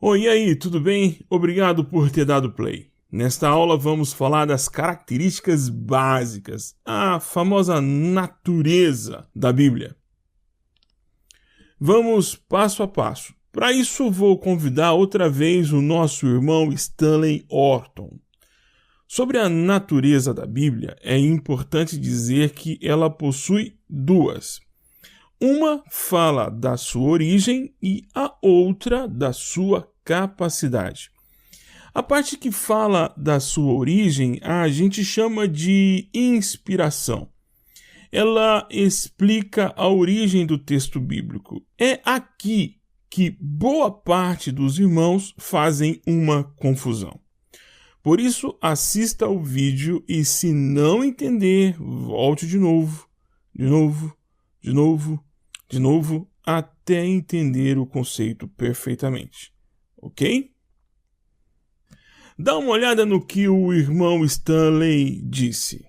Oi, e aí, tudo bem? Obrigado por ter dado play. Nesta aula vamos falar das características básicas, a famosa natureza da Bíblia. Vamos passo a passo. Para isso vou convidar outra vez o nosso irmão Stanley Orton. Sobre a natureza da Bíblia, é importante dizer que ela possui duas. Uma fala da sua origem e a outra da sua capacidade. A parte que fala da sua origem, a gente chama de inspiração. Ela explica a origem do texto bíblico. É aqui que boa parte dos irmãos fazem uma confusão. Por isso, assista ao vídeo e, se não entender, volte de novo, até entender o conceito perfeitamente. Ok? Dá uma olhada no que o irmão Stanley disse.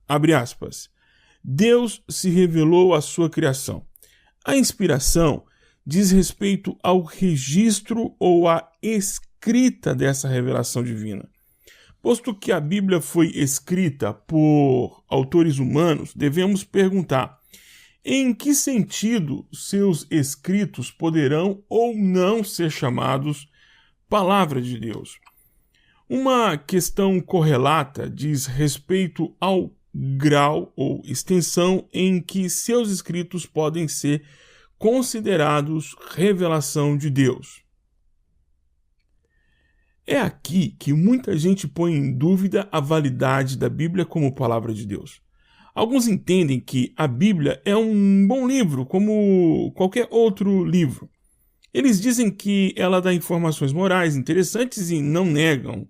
Abre aspas. Deus se revelou à sua criação. A inspiração diz respeito ao registro ou à escrita dessa revelação divina. Posto que a Bíblia foi escrita por autores humanos, devemos perguntar: em que sentido seus escritos poderão ou não ser chamados palavra de Deus? Uma questão correlata diz respeito ao grau ou extensão em que seus escritos podem ser considerados revelação de Deus. É aqui que muita gente põe em dúvida a validade da Bíblia como palavra de Deus. Alguns entendem que a Bíblia é um bom livro, como qualquer outro livro. Eles dizem que ela dá informações morais interessantes e não negam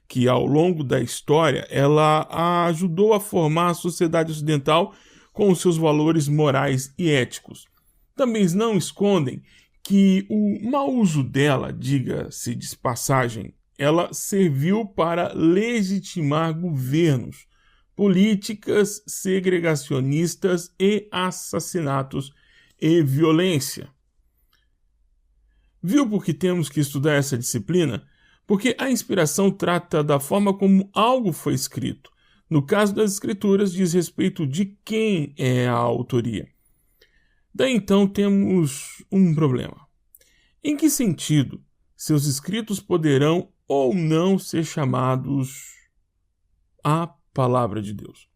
que, ao longo da história, ela ajudou a formar a sociedade ocidental com os seus valores morais e éticos. Também não escondem que o mau uso dela, diga-se de passagem, ela serviu para legitimar governos, políticas segregacionistas e assassinatos e violência. Viu por que temos que estudar essa disciplina? Porque a inspiração trata da forma como algo foi escrito. No caso das escrituras, diz respeito de quem é a autoria. Daí então temos um problema. Em que sentido seus escritos poderão ou não ser chamados a palavra de Deus?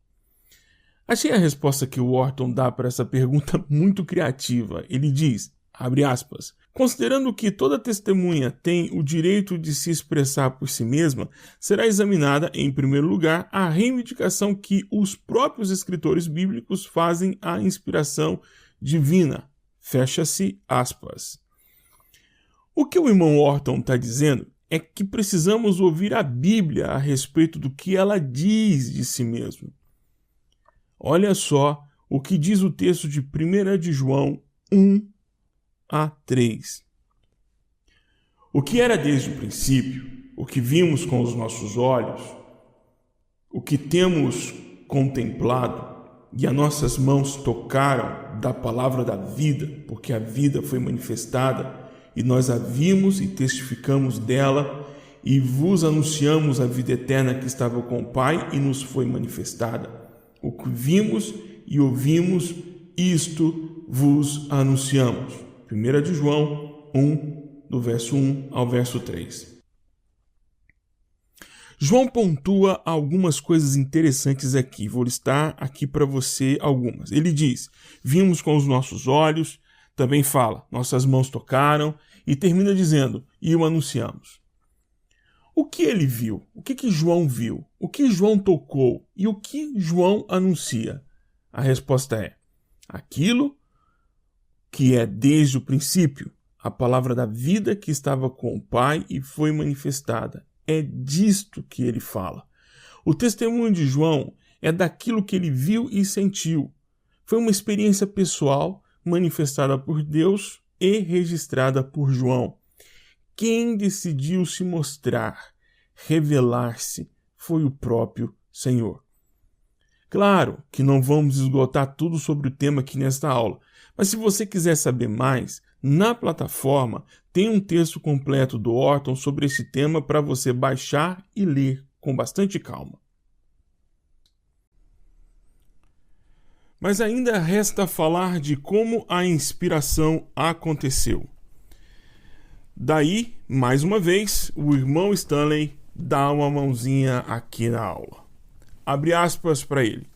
Achei a resposta que o Orton dá para essa pergunta muito criativa. Ele diz, abre aspas, considerando que toda testemunha tem o direito de se expressar por si mesma, será examinada, em primeiro lugar, a reivindicação que os próprios escritores bíblicos fazem à inspiração divina. Fecha-se aspas. O que o irmão Orton está dizendo é que precisamos ouvir a Bíblia a respeito do que ela diz de si mesma. Olha só o que diz o texto de 1 de João 1 a 3. O que era desde o princípio, o que vimos com os nossos olhos, o que temos contemplado e as nossas mãos tocaram da palavra da vida, porque a vida foi manifestada, e nós a vimos e testificamos dela, e vos anunciamos a vida eterna que estava com o Pai e nos foi manifestada. O que vimos e ouvimos, isto vos anunciamos. 1 de João 1, do verso 1 ao verso 3. João pontua algumas coisas interessantes aqui. Vou listar aqui para você algumas. Ele diz, vimos com os nossos olhos, também fala, nossas mãos tocaram, e termina dizendo, e o anunciamos. O que ele viu? O que João viu? O que João tocou? E o que João anuncia? A resposta é, aquilo que é desde o princípio, a palavra da vida que estava com o Pai e foi manifestada. É disto que ele fala. O testemunho de João é daquilo que ele viu e sentiu. Foi uma experiência pessoal manifestada por Deus e registrada por João. Quem decidiu se mostrar, revelar-se, foi o próprio Senhor. Claro que não vamos esgotar tudo sobre o tema aqui nesta aula, mas se você quiser saber mais, na plataforma Tem um texto completo do Orton sobre esse tema para você baixar e ler com bastante calma. Mas ainda resta falar de como a inspiração aconteceu. Daí, mais uma vez, o irmão Stanley dá uma mãozinha aqui na aula. Abre aspas para ele.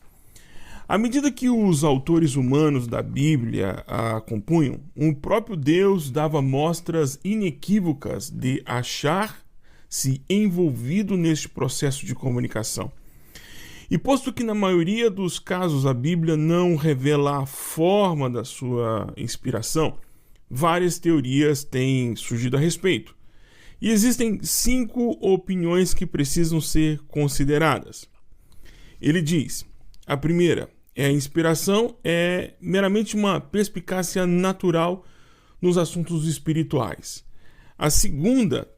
À medida que os autores humanos da Bíblia a compunham, o próprio Deus dava mostras inequívocas de achar-se envolvido neste processo de comunicação. E posto que na maioria dos casos a Bíblia não revela a forma da sua inspiração, várias teorias têm surgido a respeito. E existem 5 opiniões que precisam ser consideradas. Ele diz: a primeira a inspiração é meramente uma perspicácia natural nos assuntos espirituais. A segunda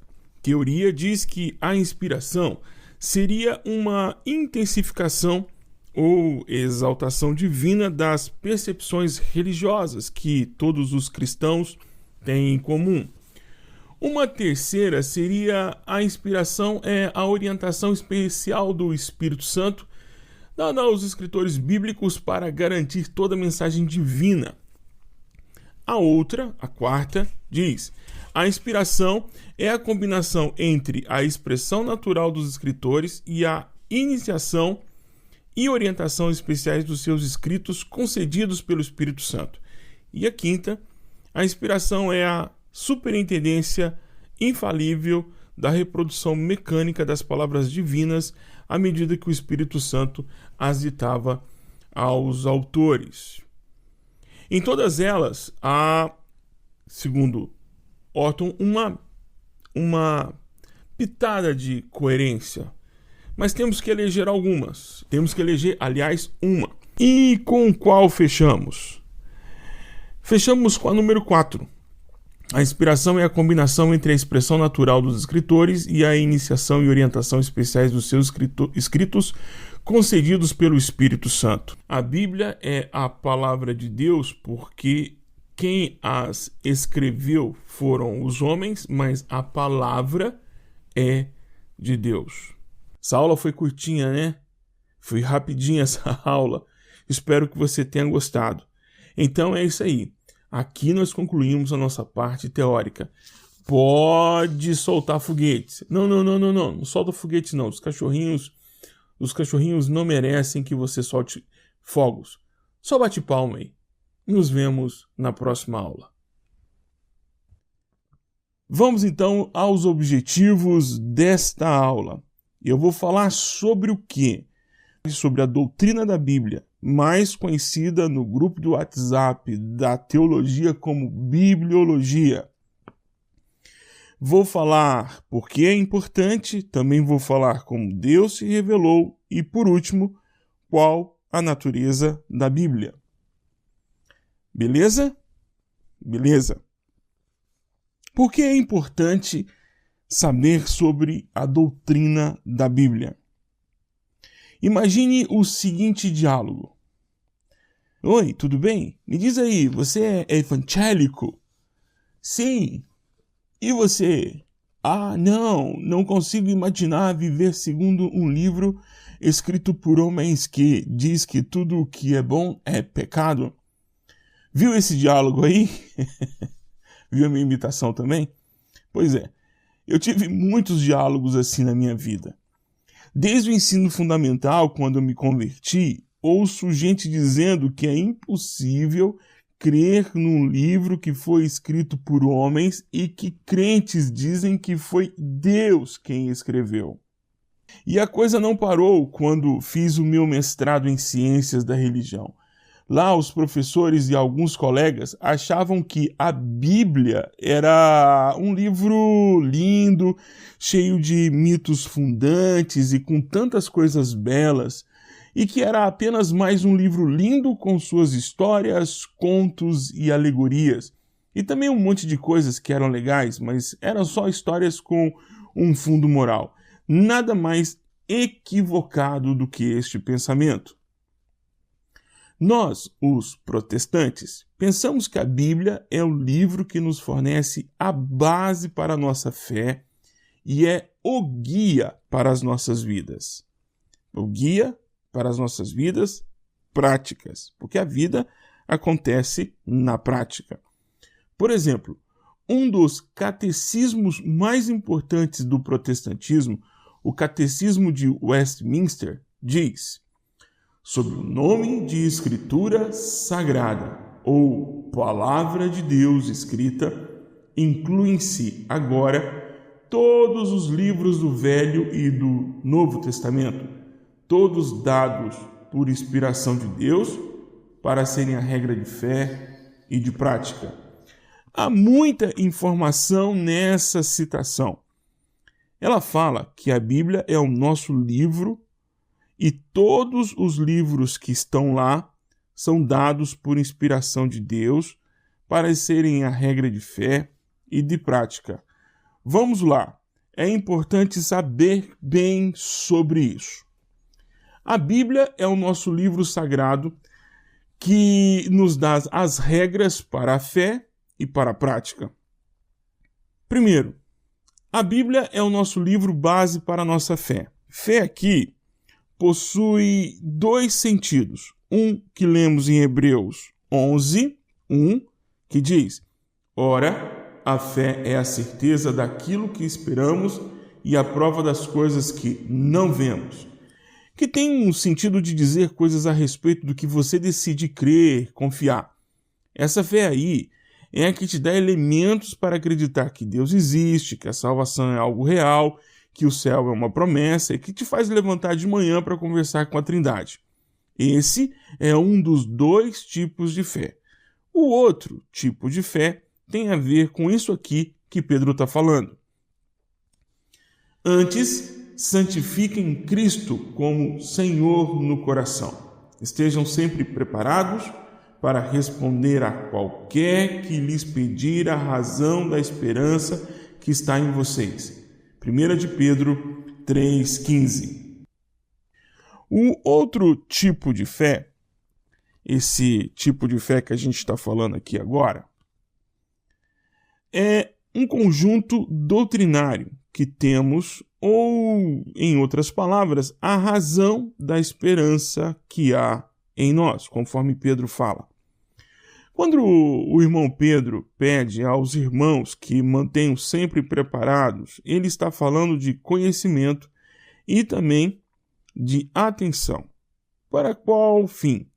teoria diz que a inspiração seria uma intensificação ou exaltação divina das percepções religiosas que todos os cristãos têm em comum. Uma terceira seria a inspiração é a orientação especial do Espírito Santo dada aos escritores bíblicos para garantir toda a mensagem divina. A outra, a quarta, diz: a inspiração é a combinação entre a expressão natural dos escritores e a iniciação e orientação especiais dos seus escritos concedidos pelo Espírito Santo. E a quinta, a inspiração é a superintendência infalível da reprodução mecânica das palavras divinas à medida que o Espírito Santo as ditava aos autores. Em todas elas, há, segundo Orton, uma pitada de coerência. Mas temos que eleger algumas. Temos que eleger, aliás, uma. E com qual fechamos? Fechamos com a número 4. A inspiração é a combinação entre a expressão natural dos escritores e a iniciação e orientação especiais dos seus escritos concedidos pelo Espírito Santo. A Bíblia é a palavra de Deus porque quem as escreveu foram os homens, mas a palavra é de Deus. Essa aula foi curtinha, né? Foi rapidinha essa aula. Espero que você tenha gostado. Então é isso aí. Aqui nós concluímos a nossa parte teórica. Pode soltar foguetes. Não solta foguetes não. Os cachorrinhos não merecem que você solte fogos. Só bate palma aí. Nos vemos na próxima aula. Vamos então aos objetivos desta aula. Eu vou falar sobre o quê? Sobre a doutrina da Bíblia, mais conhecida no grupo do WhatsApp da teologia como bibliologia. Vou falar por que é importante, também vou falar como Deus se revelou e, por último, qual a natureza da Bíblia. Beleza? Beleza. Por que é importante saber sobre a doutrina da Bíblia? Imagine o seguinte diálogo. Oi, tudo bem? Me diz aí, você é evangélico? Sim. E você? Ah, não consigo imaginar viver segundo um livro escrito por homens que diz que tudo o que é bom é pecado. Viu esse diálogo aí? Viu a minha imitação também? Pois é, eu tive muitos diálogos assim na minha vida. Desde o ensino fundamental, quando eu me converti, ouço gente dizendo que é impossível crer num livro que foi escrito por homens e que crentes dizem que foi Deus quem escreveu. E a coisa não parou quando fiz o meu mestrado em Ciências da Religião. Lá, os professores e alguns colegas achavam que a Bíblia era um livro lindo, cheio de mitos fundantes e com tantas coisas belas, e que era apenas mais um livro lindo com suas histórias, contos e alegorias. E também um monte de coisas que eram legais, mas eram só histórias com um fundo moral. Nada mais equivocado do que este pensamento. Nós, os protestantes, pensamos que a Bíblia é o livro que nos fornece a base para a nossa fé e é o guia para as nossas vidas. O guia para as nossas vidas práticas, porque a vida acontece na prática. Por exemplo, um dos catecismos mais importantes do protestantismo, o Catecismo de Westminster, diz: sob o nome de Escritura Sagrada ou Palavra de Deus escrita, incluem-se agora todos os livros do Velho e do Novo Testamento, todos dados por inspiração de Deus para serem a regra de fé e de prática. Há muita informação nessa citação. Ela fala que a Bíblia é o nosso livro e todos os livros que estão lá são dados por inspiração de Deus para serem a regra de fé e de prática. Vamos lá, é importante saber bem sobre isso. A Bíblia é o nosso livro sagrado que nos dá as regras para a fé e para a prática. Primeiro, a Bíblia é o nosso livro base para a nossa fé. Fé aqui possui dois sentidos. Um que lemos em Hebreus 11, 1, que diz: ora, a fé é a certeza daquilo que esperamos e a prova das coisas que não vemos. Que tem um sentido de dizer coisas a respeito do que você decide crer, confiar. Essa fé aí é a que te dá elementos para acreditar que Deus existe, que a salvação é algo real, que o céu é uma promessa e que te faz levantar de manhã para conversar com a Trindade. Esse é um dos dois tipos de fé. O outro tipo de fé tem a ver com isso aqui que Pedro está falando. Antes, santifiquem Cristo como Senhor no coração. Estejam sempre preparados para responder a qualquer que lhes pedir a razão da esperança que está em vocês. 1 de Pedro 3,15. O outro tipo de fé, esse tipo de fé que a gente está falando aqui agora, é um conjunto doutrinário que temos, ou, em outras palavras, a razão da esperança que há em nós, conforme Pedro fala. Quando o irmão Pedro pede aos irmãos que mantenham sempre preparados, ele está falando de conhecimento e também de atenção. Para qual fim?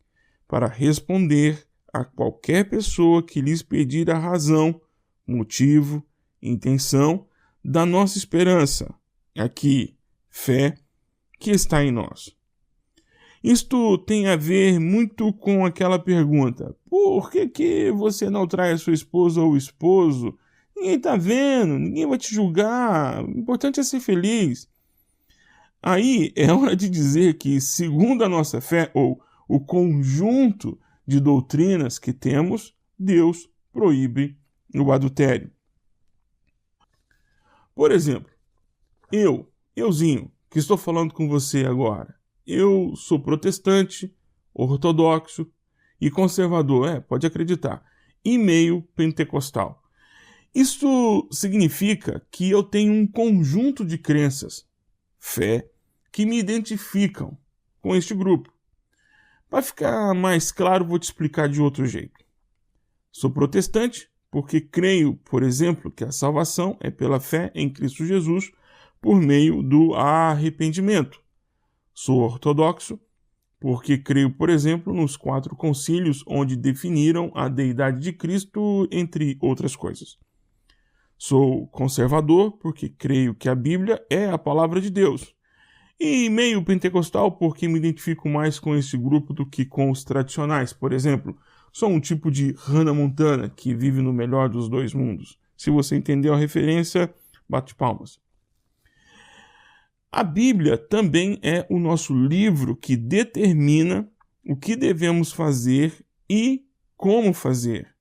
Para responder a qualquer pessoa que lhes pedir a razão, motivo, intenção da nossa esperança, aqui, fé, que está em nós. Isto tem a ver muito com aquela pergunta: por que você não trai a sua esposa ou esposo? Ninguém está vendo, ninguém vai te julgar, o importante é ser feliz. Aí é hora de dizer que, segundo a nossa fé, ou o conjunto de doutrinas que temos, Deus proíbe o adultério. Por exemplo, euzinho, que estou falando com você agora, eu sou protestante, ortodoxo e conservador, pode acreditar, e meio pentecostal. Isso significa que eu tenho um conjunto de crenças, fé, que me identificam com este grupo. Para ficar mais claro, vou te explicar de outro jeito. Sou protestante porque creio, por exemplo, que a salvação é pela fé em Cristo Jesus por meio do arrependimento. Sou ortodoxo porque creio, por exemplo, nos 4 concílios onde definiram a deidade de Cristo, entre outras coisas. Sou conservador porque creio que a Bíblia é a palavra de Deus. E meio pentecostal porque me identifico mais com esse grupo do que com os tradicionais. Por exemplo, sou um tipo de Hannah Montana que vive no melhor dos dois mundos. Se você entendeu a referência, bate palmas. A Bíblia também é o nosso livro que determina o que devemos fazer e como fazer.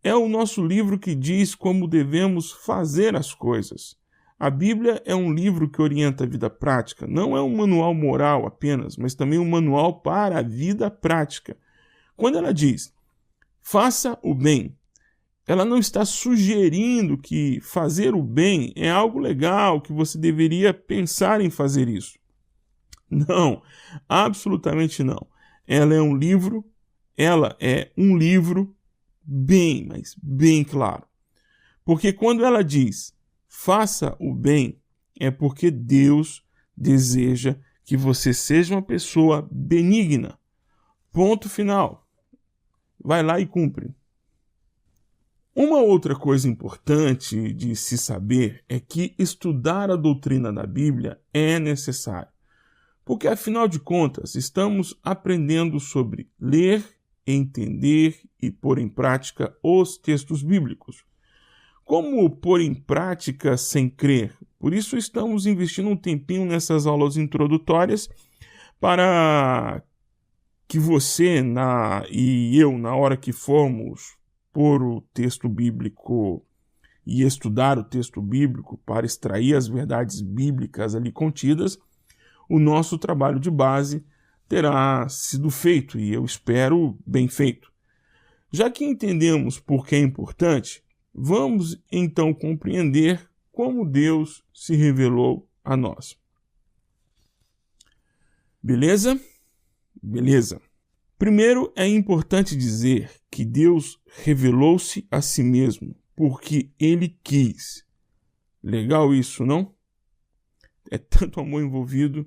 É o nosso livro que diz como devemos fazer as coisas. A Bíblia é um livro que orienta a vida prática. Não é um manual moral apenas, mas também um manual para a vida prática. Quando ela diz, faça o bem, ela não está sugerindo que fazer o bem é algo legal, que você deveria pensar em fazer isso. Não, absolutamente não. Ela é um livro bem, mas bem claro. Porque quando ela diz, faça o bem, é porque Deus deseja que você seja uma pessoa benigna. Ponto final. Vai lá e cumpre. Uma outra coisa importante de se saber é que estudar a doutrina da Bíblia é necessário. Porque, afinal de contas, estamos aprendendo sobre ler, entender e pôr em prática os textos bíblicos. Como pôr em prática sem crer? Por isso estamos investindo um tempinho nessas aulas introdutórias para que você e eu, na hora que formos pôr o texto bíblico e estudar o texto bíblico para extrair as verdades bíblicas ali contidas, o nosso trabalho de base terá sido feito e eu espero bem feito. Já que entendemos por que é importante, vamos então compreender como Deus se revelou a nós. Beleza? Beleza. Primeiro, é importante dizer que Deus revelou-se a si mesmo porque Ele quis. Legal isso, não? É tanto amor envolvido.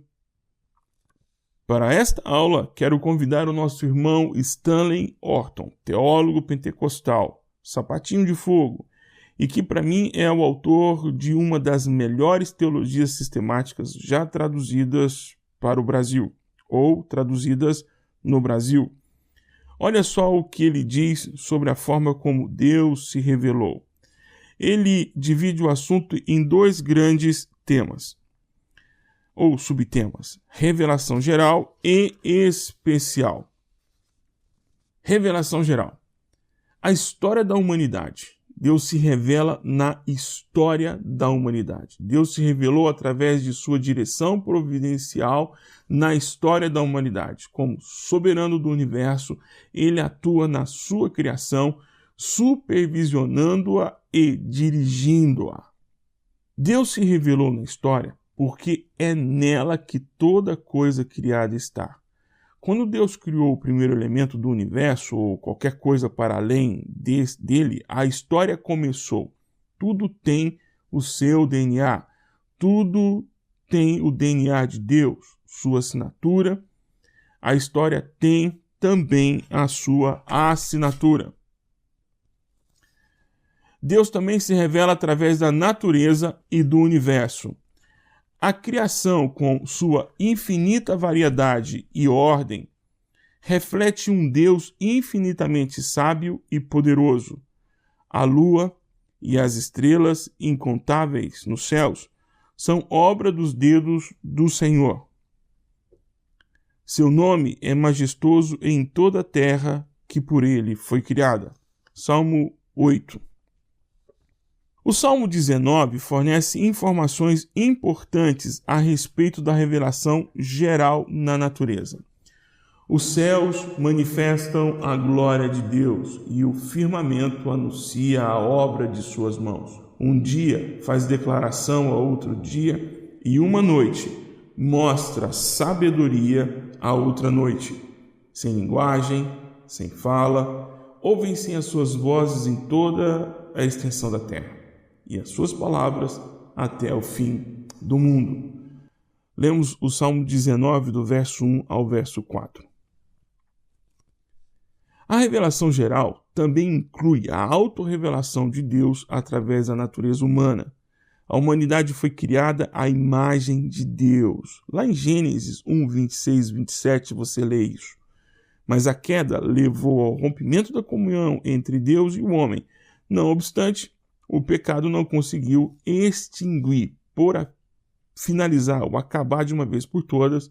Para esta aula, quero convidar o nosso irmão Stanley Orton, teólogo pentecostal, sapatinho de fogo, e que para mim é o autor de uma das melhores teologias sistemáticas já traduzidas para o Brasil, ou traduzidas no Brasil. Olha só o que ele diz sobre a forma como Deus se revelou. Ele divide o assunto em dois grandes temas, ou subtemas: revelação geral e especial. Revelação geral. A história da humanidade. Deus se revela na história da humanidade. Deus se revelou através de sua direção providencial na história da humanidade. Como soberano do universo, ele atua na sua criação, supervisionando-a e dirigindo-a. Deus se revelou na história porque é nela que toda coisa criada está. Quando Deus criou o primeiro elemento do universo, ou qualquer coisa para além dele, a história começou. Tudo tem o seu DNA. Tudo tem o DNA de Deus, sua assinatura. A história tem também a sua assinatura. Deus também se revela através da natureza e do universo. A criação, com sua infinita variedade e ordem, reflete um Deus infinitamente sábio e poderoso. A lua e as estrelas incontáveis nos céus são obra dos dedos do Senhor. Seu nome é majestoso em toda a terra que por ele foi criada. Salmo 8. O Salmo 19 fornece informações importantes a respeito da revelação geral na natureza. Os céus manifestam a glória de Deus e o firmamento anuncia a obra de suas mãos. Um dia faz declaração a outro dia e uma noite mostra sabedoria a outra noite. Sem linguagem, sem fala, ouvem-se as suas vozes em toda a extensão da terra e as suas palavras até o fim do mundo. Lemos o Salmo 19, do verso 1 ao verso 4. A revelação geral também inclui a autorrevelação de Deus através da natureza humana. A humanidade foi criada à imagem de Deus. Lá em Gênesis 1, 26 e 27 você lê isso. Mas a queda levou ao rompimento da comunhão entre Deus e o homem. Não obstante, o pecado não conseguiu extinguir, finalizar ou acabar de uma vez por todas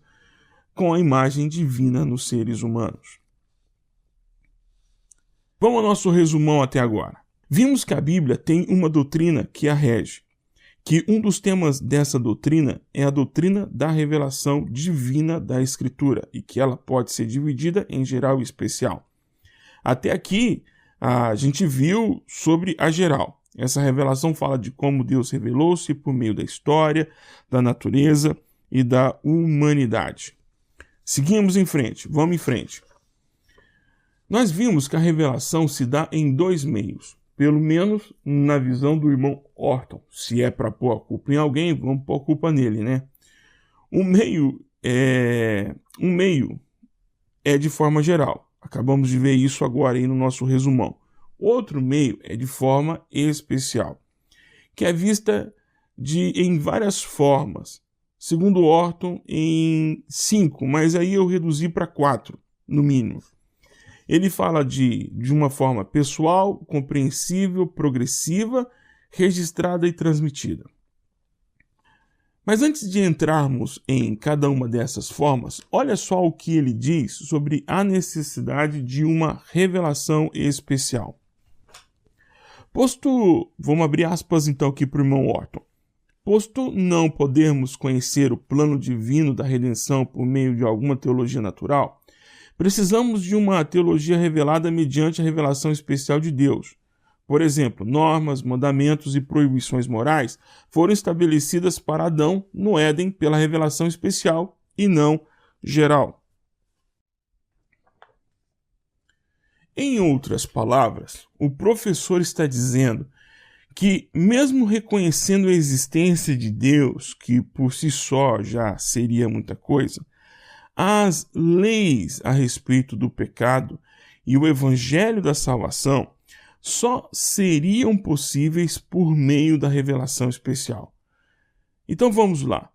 com a imagem divina nos seres humanos. Vamos ao nosso resumão até agora. Vimos que a Bíblia tem uma doutrina que a rege, que um dos temas dessa doutrina é a doutrina da revelação divina da Escritura e que ela pode ser dividida em geral e especial. Até aqui, a gente viu sobre a geral. Essa revelação fala de como Deus revelou-se por meio da história, da natureza e da humanidade. Seguimos em frente, vamos em frente. Nós vimos que a revelação se dá em dois meios, pelo menos na visão do irmão Orton. Se é para pôr a culpa em alguém, vamos pôr a culpa nele, né? Um meio é de forma geral. Acabamos de ver isso agora aí no nosso resumão. Outro meio é de forma especial, que é vista em várias formas. Segundo Orton, em 5, mas aí eu reduzi para 4, no mínimo. Ele fala de uma forma pessoal, compreensível, progressiva, registrada e transmitida. Mas antes de entrarmos em cada uma dessas formas, olha só o que ele diz sobre a necessidade de uma revelação especial. Vamos abrir aspas então aqui para o irmão Orton. Posto não podermos conhecer o plano divino da redenção por meio de alguma teologia natural, precisamos de uma teologia revelada mediante a revelação especial de Deus. Por exemplo, normas, mandamentos e proibições morais foram estabelecidas para Adão no Éden pela revelação especial e não geral. Em outras palavras, o professor está dizendo que, mesmo reconhecendo a existência de Deus, que por si só já seria muita coisa, as leis a respeito do pecado e o evangelho da salvação só seriam possíveis por meio da revelação especial. Então vamos lá.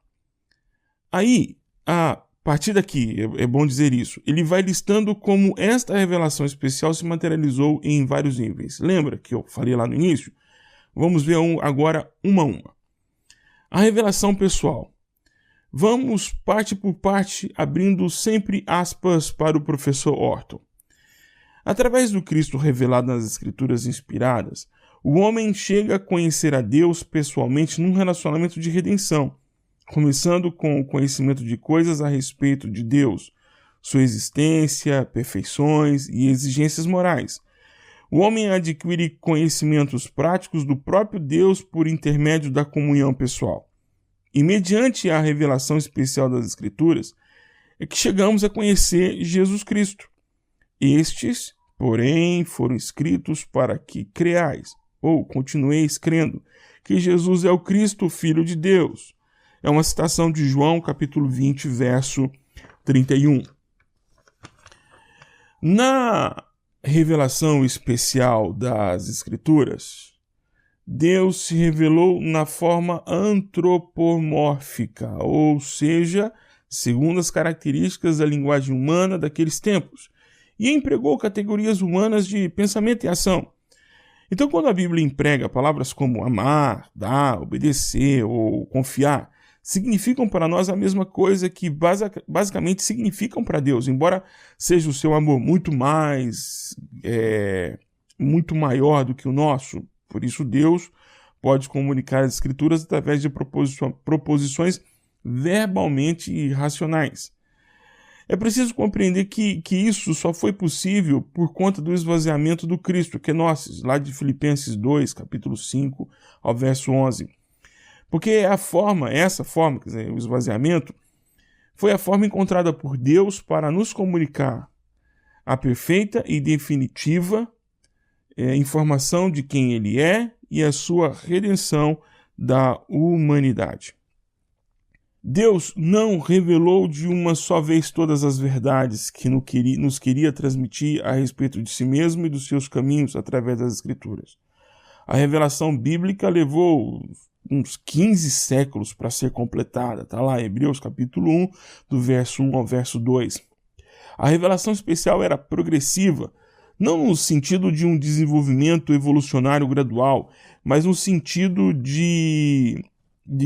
Aí, a partir daqui, é bom dizer isso, ele vai listando como esta revelação especial se materializou em vários níveis. Lembra que eu falei lá no início? Vamos ver agora uma a uma. A revelação pessoal. Vamos parte por parte, abrindo sempre aspas para o professor Orton. Através do Cristo revelado nas Escrituras inspiradas, o homem chega a conhecer a Deus pessoalmente num relacionamento de redenção, começando com o conhecimento de coisas a respeito de Deus, sua existência, perfeições e exigências morais. O homem adquire conhecimentos práticos do próprio Deus por intermédio da comunhão pessoal. E mediante a revelação especial das Escrituras, é que chegamos a conhecer Jesus Cristo. Estes, porém, foram escritos para que creais, ou continueis crendo, que Jesus é o Cristo, Filho de Deus. É uma citação de João, capítulo 20, verso 31. Na revelação especial das Escrituras, Deus se revelou na forma antropomórfica, ou seja, segundo as características da linguagem humana daqueles tempos, e empregou categorias humanas de pensamento e ação. Então, quando a Bíblia emprega palavras como amar, dar, obedecer ou confiar, significam para nós a mesma coisa que basicamente significam para Deus, embora seja o seu amor muito maior do que o nosso. Por isso, Deus pode comunicar as Escrituras através de proposições verbalmente racionais. É preciso compreender que isso só foi possível por conta do esvaziamento do Cristo, kenosis, lá de Filipenses 2, capítulo 5, ao verso 11. Porque essa forma, quer dizer, o esvaziamento, foi a forma encontrada por Deus para nos comunicar a perfeita e definitiva informação de quem Ele é e a sua redenção da humanidade. Deus não revelou de uma só vez todas as verdades que nos queria transmitir a respeito de si mesmo e dos seus caminhos através das Escrituras. A revelação bíblica levou uns 15 séculos para ser completada. Está lá, Hebreus capítulo 1, do verso 1 ao verso 2. A revelação especial era progressiva, não no sentido de um desenvolvimento evolucionário gradual, mas no sentido de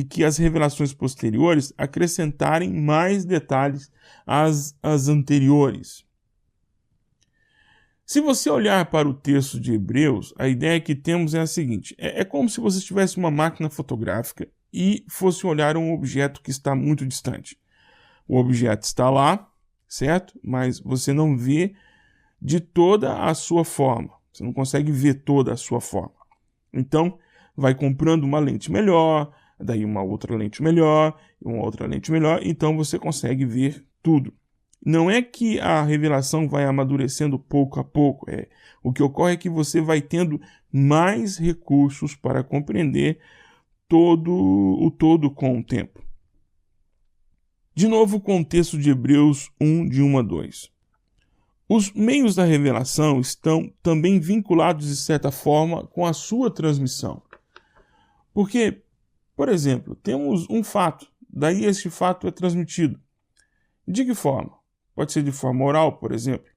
que as revelações posteriores acrescentarem mais detalhes às anteriores. Se você olhar para o texto de Hebreus, a ideia que temos é a seguinte: é como se você tivesse uma máquina fotográfica e fosse olhar um objeto que está muito distante. O objeto está lá, certo? Mas você não vê de toda a sua forma. Você não consegue ver toda a sua forma. Então, vai comprando uma lente melhor, daí uma outra lente melhor, uma outra lente melhor, então você consegue ver tudo. Não é que a revelação vai amadurecendo pouco a pouco, o que ocorre é que você vai tendo mais recursos para compreender o todo com o tempo. De novo, o contexto de Hebreus 1, de 1 a 2. Os meios da revelação estão também vinculados, de certa forma, com a sua transmissão. Porque, por exemplo, temos um fato, daí este fato é transmitido. De que forma? Pode ser de forma oral, por exemplo.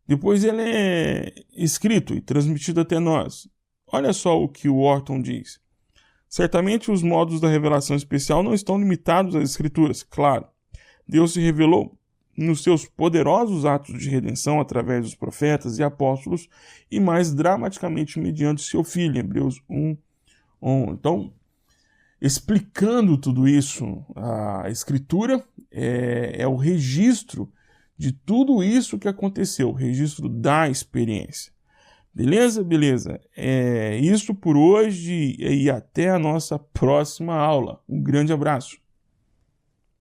Depois ele é escrito e transmitido até nós. Olha só o que o Orton diz. Certamente os modos da revelação especial não estão limitados às Escrituras, claro. Deus se revelou nos seus poderosos atos de redenção através dos profetas e apóstolos e mais dramaticamente mediante seu Filho, Hebreus 1. Então, explicando tudo isso, a Escritura é o registro de tudo isso que aconteceu, o registro da experiência. Beleza? Beleza. É isso por hoje e até a nossa próxima aula. Um grande abraço.